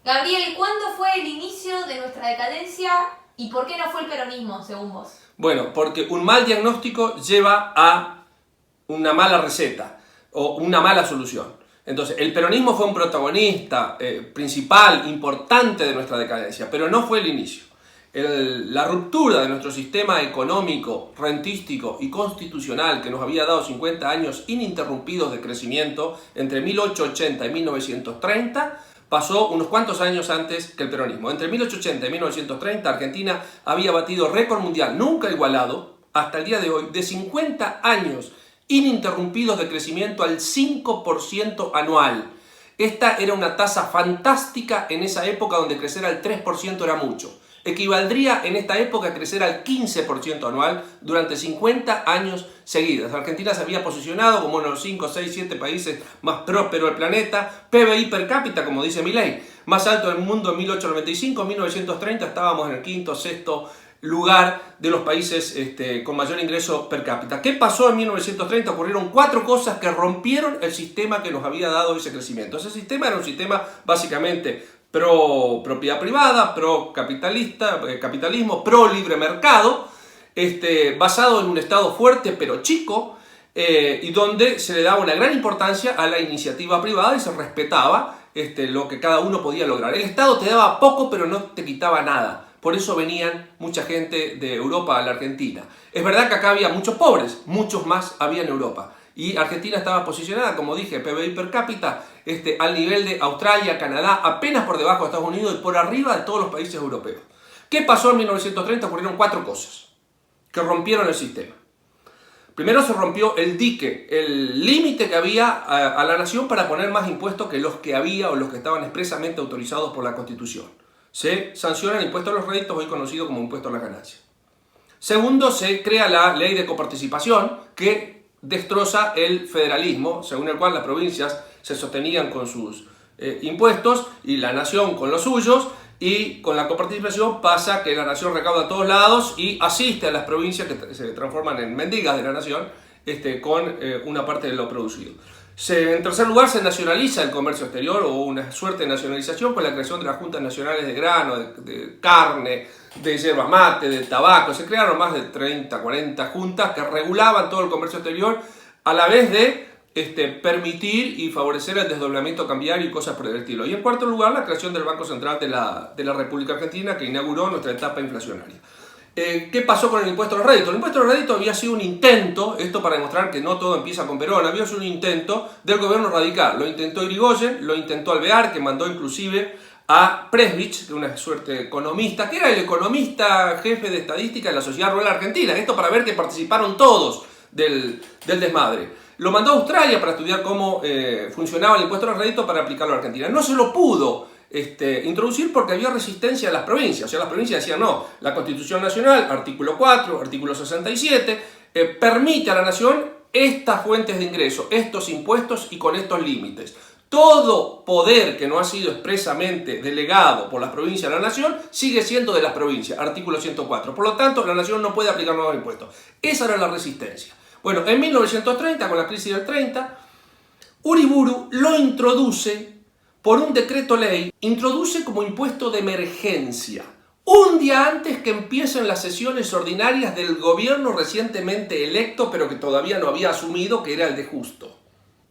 Gabriel, ¿cuándo fue el inicio de nuestra decadencia y por qué no fue el peronismo, según vos? Bueno, porque un mal diagnóstico lleva a una mala receta o una mala solución. Entonces, el peronismo fue un protagonista principal, importante de nuestra decadencia, pero no fue el inicio. La ruptura de nuestro sistema económico, rentístico y constitucional que nos había dado 50 años ininterrumpidos de crecimiento entre 1880 y 1930 pasó unos cuantos años antes que el peronismo. Entre 1880 y 1930 Argentina había batido récord mundial nunca igualado hasta el día de hoy de 50 años ininterrumpidos de crecimiento al 5% anual. Esta era una tasa fantástica en esa época donde crecer al 3% era mucho. Equivaldría en esta época a crecer al 15% anual durante 50 años seguidos. Argentina se había posicionado como uno de los 5, 6, 7 países más prósperos del planeta. PBI per cápita, como dice Milei, más alto del mundo en 1895, 1930 estábamos en el quinto, sexto lugar de los países con mayor ingreso per cápita. ¿Qué pasó en 1930? Ocurrieron 4 cosas que rompieron el sistema que nos había dado ese crecimiento. Ese sistema era un sistema básicamente pro propiedad privada, pro capitalista, capitalismo, pro libre mercado, basado en un Estado fuerte pero chico, y donde se le daba una gran importancia a la iniciativa privada y se respetaba lo que cada uno podía lograr. El Estado te daba poco pero no te quitaba nada. Por eso venían mucha gente de Europa a la Argentina. Es verdad que acá había muchos pobres, muchos más había en Europa. Y Argentina estaba posicionada, como dije, PBI per cápita, al nivel de Australia, Canadá, apenas por debajo de Estados Unidos y por arriba de todos los países europeos. ¿Qué pasó en 1930? Ocurrieron 4 cosas que rompieron el sistema. Primero se rompió el dique, el límite que había a la nación para poner más impuestos que los que había o los que estaban expresamente autorizados por la Constitución. Se sanciona el impuesto a los réditos, hoy conocido como impuesto a las ganancias. Segundo, se crea la ley de coparticipación que destroza el federalismo, según el cual las provincias se sostenían con sus impuestos y la nación con los suyos, y con la coparticipación pasa que la nación recauda a todos lados y asiste a las provincias que se transforman en mendigas de la nación con una parte de lo producido. En tercer lugar, se nacionaliza el comercio exterior o una suerte de nacionalización con la creación de las juntas nacionales de grano, de carne, de yerba mate, de tabaco. Se crearon más de 30, 40 juntas que regulaban todo el comercio exterior a la vez de permitir y favorecer el desdoblamiento cambiario y cosas por el estilo. Y en cuarto lugar, la creación del Banco Central de la República Argentina, que inauguró nuestra etapa inflacionaria. ¿Qué pasó con el impuesto a los réditos? El impuesto a los réditos había sido un intento, esto para demostrar que no todo empieza con Perón, había sido un intento del gobierno radical. Lo intentó Irigoyen, lo intentó Alvear, que mandó inclusive a Presbich, que una suerte de economista, que era el economista jefe de estadística de la Sociedad Rural Argentina. Esto para ver que participaron todos del desmadre. Lo mandó a Australia para estudiar cómo funcionaba el impuesto a los réditos para aplicarlo a Argentina. No se lo pudo introducir porque había resistencia a las provincias. O sea, las provincias decían no, la Constitución Nacional, artículo 4, artículo 67, permite a la nación estas fuentes de ingreso, estos impuestos y con estos límites. Todo poder que no ha sido expresamente delegado por las provincias a la nación sigue siendo de las provincias, artículo 104. Por lo tanto, la nación no puede aplicar nuevos impuestos. Esa era la resistencia. Bueno, en 1930, con la crisis del 30, Uriburu lo introduce por un decreto ley, introduce como impuesto de emergencia, un día antes que empiecen las sesiones ordinarias del gobierno recientemente electo, pero que todavía no había asumido, que era el de Justo.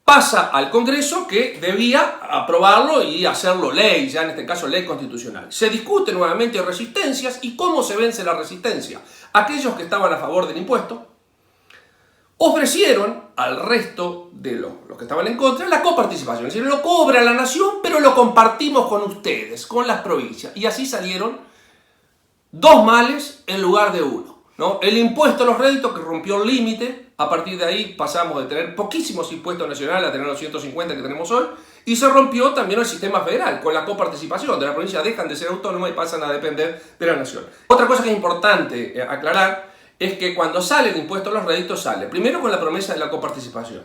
Pasa al Congreso, que debía aprobarlo y hacerlo ley, ya en este caso ley constitucional. Se discute nuevamente resistencias y cómo se vence la resistencia. Aquellos que estaban a favor del impuesto ofrecieron al resto de los que estaban en contra la coparticipación, es decir, lo cobra la nación, pero lo compartimos con ustedes, con las provincias. Y así salieron 2 males en lugar de uno, ¿no? El impuesto a los réditos, que rompió el límite, a partir de ahí pasamos de tener poquísimos impuestos nacionales a tener los 150 que tenemos hoy, y se rompió también el sistema federal, con la coparticipación. De las provincias dejan de ser autónomas y pasan a depender de la nación. Otra cosa que es importante aclarar es que cuando sale el impuesto a los réditos sale primero con la promesa de la coparticipación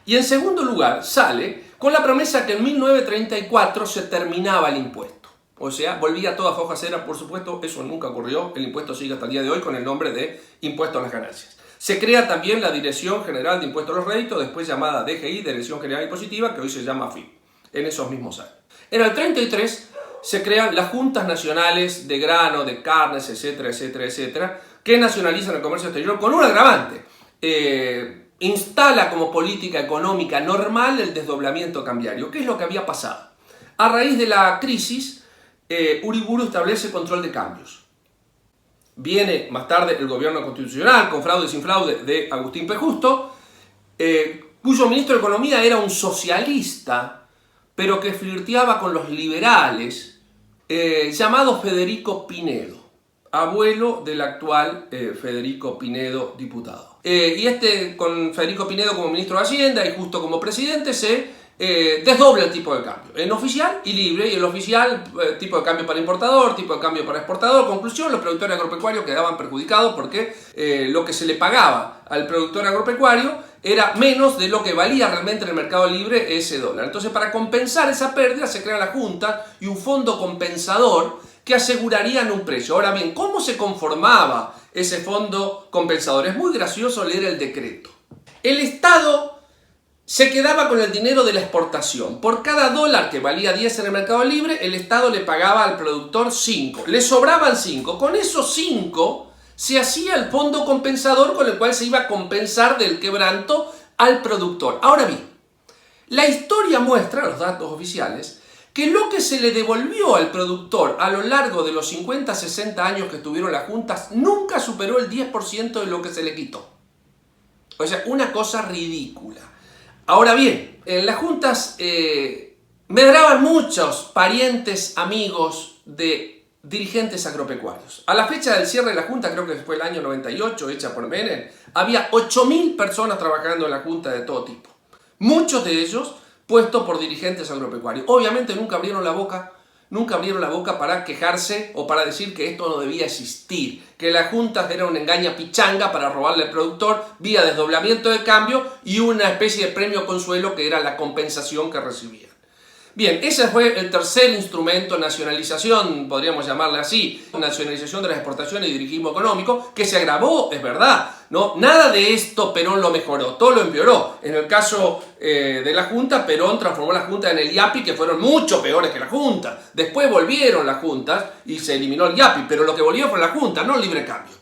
y en segundo lugar sale con la promesa que en 1934 se terminaba el impuesto. O sea, volvía toda foja cera. Por supuesto, eso nunca ocurrió. El impuesto sigue hasta el día de hoy con el nombre de impuesto a las ganancias. Se crea también la Dirección General de Impuestos a los Réditos, después llamada DGI, Dirección General Impositiva, que hoy se llama FIP, en esos mismos años. En el 33 se crean las juntas nacionales de grano, de carnes, etcétera, etcétera, etcétera, que nacionalizan el comercio exterior con un agravante. Instala como política económica normal el desdoblamiento cambiario. ¿Qué es lo que había pasado? A raíz de la crisis, Uriburu establece control de cambios. Viene más tarde el gobierno constitucional, con fraude y sin fraude, de Agustín P. Justo, cuyo ministro de Economía era un socialista, pero que flirteaba con los liberales, llamado Federico Pinedo, abuelo del actual Federico Pinedo, diputado. Y con Federico Pinedo como ministro de Hacienda y Justo como presidente se desdobla el tipo de cambio, en oficial y libre, y el oficial tipo de cambio para importador, tipo de cambio para exportador. Conclusión, los productores agropecuarios quedaban perjudicados porque lo que se le pagaba al productor agropecuario era menos de lo que valía realmente en el mercado libre ese dólar. Entonces, para compensar esa pérdida se crea la Junta y un fondo compensador que asegurarían un precio. Ahora bien, ¿cómo se conformaba ese fondo compensador? Es muy gracioso leer el decreto. El Estado se quedaba con el dinero de la exportación. Por cada dólar que valía 10 en el mercado libre, el Estado le pagaba al productor 5. Le sobraban 5. Con esos 5 se hacía el fondo compensador con el cual se iba a compensar del quebranto al productor. Ahora bien, la historia muestra, los datos oficiales, que lo que se le devolvió al productor a lo largo de los 50, 60 años que estuvieron las juntas nunca superó el 10% de lo que se le quitó. O sea, una cosa ridícula. Ahora bien, en las juntas medraban muchos parientes, amigos de dirigentes agropecuarios. A la fecha del cierre de la junta, creo que fue el año 98, hecha por Menem, había 8.000 personas trabajando en la junta de todo tipo. Muchos de ellos puestos por dirigentes agropecuarios. Obviamente nunca abrieron la boca para quejarse o para decir que esto no debía existir, que las juntas eran una engaña pichanga para robarle al productor vía desdoblamiento de cambio y una especie de premio consuelo que era la compensación que recibían. Bien, ese fue el tercer instrumento, nacionalización, podríamos llamarle así, nacionalización de las exportaciones y dirigismo económico, que se agravó, es verdad, ¿no? Nada de esto Perón lo mejoró, todo lo empeoró. En el caso de la Junta, Perón transformó la Junta en el IAPI, que fueron mucho peores que la Junta. Después volvieron las Juntas y se eliminó el IAPI, pero lo que volvió fue la Junta, no el libre cambio.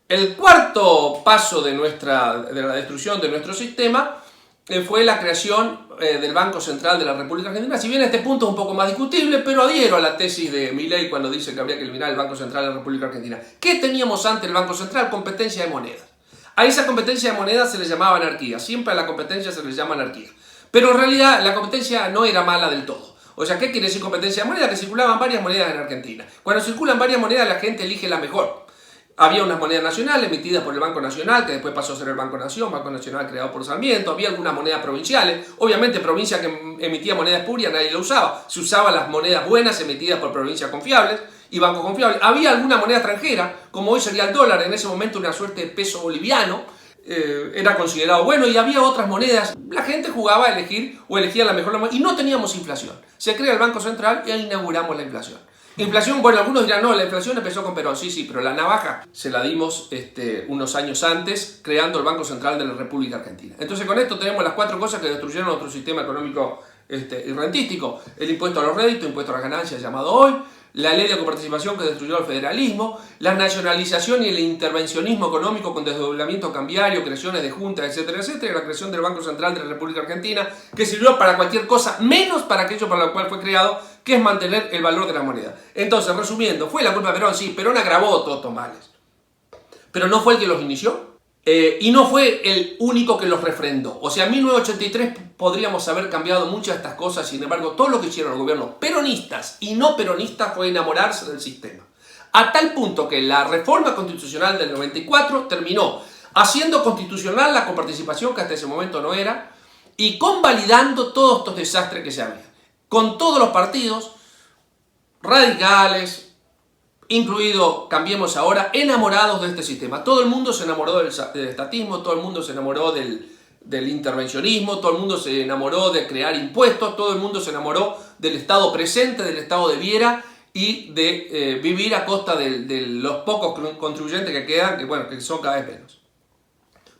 El cuarto paso de la destrucción de nuestro sistema fue la creación del Banco Central de la República Argentina. Si bien este punto es un poco más discutible, pero adhiero a la tesis de Milei cuando dice que habría que eliminar el Banco Central de la República Argentina. ¿Qué teníamos antes el Banco Central? Competencia de monedas. A esa competencia de monedas se le llamaba anarquía. Siempre a la competencia se le llama anarquía. Pero en realidad la competencia no era mala del todo. O sea, ¿qué quiere decir competencia de monedas? Que circulaban varias monedas en Argentina. Cuando circulan varias monedas, la gente elige la mejor. Había unas monedas nacionales emitidas por el Banco Nacional, que después pasó a ser el Banco Nación, Banco Nacional creado por Sarmiento. Había algunas monedas provinciales. Obviamente, provincia que emitía monedas espurias nadie la usaba. Se usaban las monedas buenas emitidas por provincias confiables y bancos confiables. Había alguna moneda extranjera, como hoy sería el dólar, en ese momento una suerte de peso boliviano. Era considerado bueno, y había otras monedas. La gente jugaba a elegir o elegía la mejor moneda y no teníamos inflación. Se crea el Banco Central y ahí inauguramos la inflación. Inflación, bueno, algunos dirán, no, la inflación empezó con Perón. Sí, pero la navaja se la dimos unos años antes, creando el Banco Central de la República Argentina. Entonces, con esto tenemos las 4 cosas que destruyeron nuestro sistema económico y rentístico. El impuesto a los réditos, impuesto a las ganancias llamado hoy, la ley de coparticipación que destruyó el federalismo, la nacionalización y el intervencionismo económico con desdoblamiento cambiario, creaciones de juntas, etcétera, etcétera, y la creación del Banco Central de la República Argentina, que sirvió para cualquier cosa menos para aquello para lo cual fue creado, que es mantener el valor de la moneda. Entonces, resumiendo, ¿fue la culpa de Perón? Sí, Perón agravó todos estos males. Pero no fue el que los inició. Y no fue el único que los refrendó. O sea, en 1983 podríamos haber cambiado muchas de estas cosas. Sin embargo, todo lo que hicieron los gobiernos peronistas y no peronistas fue enamorarse del sistema. A tal punto que la reforma constitucional del 94 terminó haciendo constitucional la coparticipación, que hasta ese momento no era, y convalidando todos estos desastres que se habían. Con todos los partidos radicales, incluido Cambiemos Ahora, enamorados de este sistema. Todo el mundo se enamoró del estatismo, todo el mundo se enamoró del intervencionismo, todo el mundo se enamoró de crear impuestos, todo el mundo se enamoró del Estado presente, del Estado de Viera y de vivir a costa de los pocos contribuyentes que quedan, que son cada vez menos.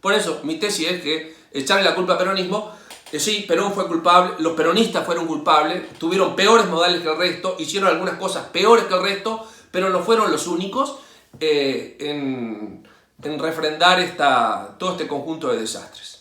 Por eso, mi tesis es que echarle la culpa al peronismo Sí, Perón fue culpable, los peronistas fueron culpables, tuvieron peores modales que el resto, hicieron algunas cosas peores que el resto, pero no fueron los únicos en refrendar todo este conjunto de desastres.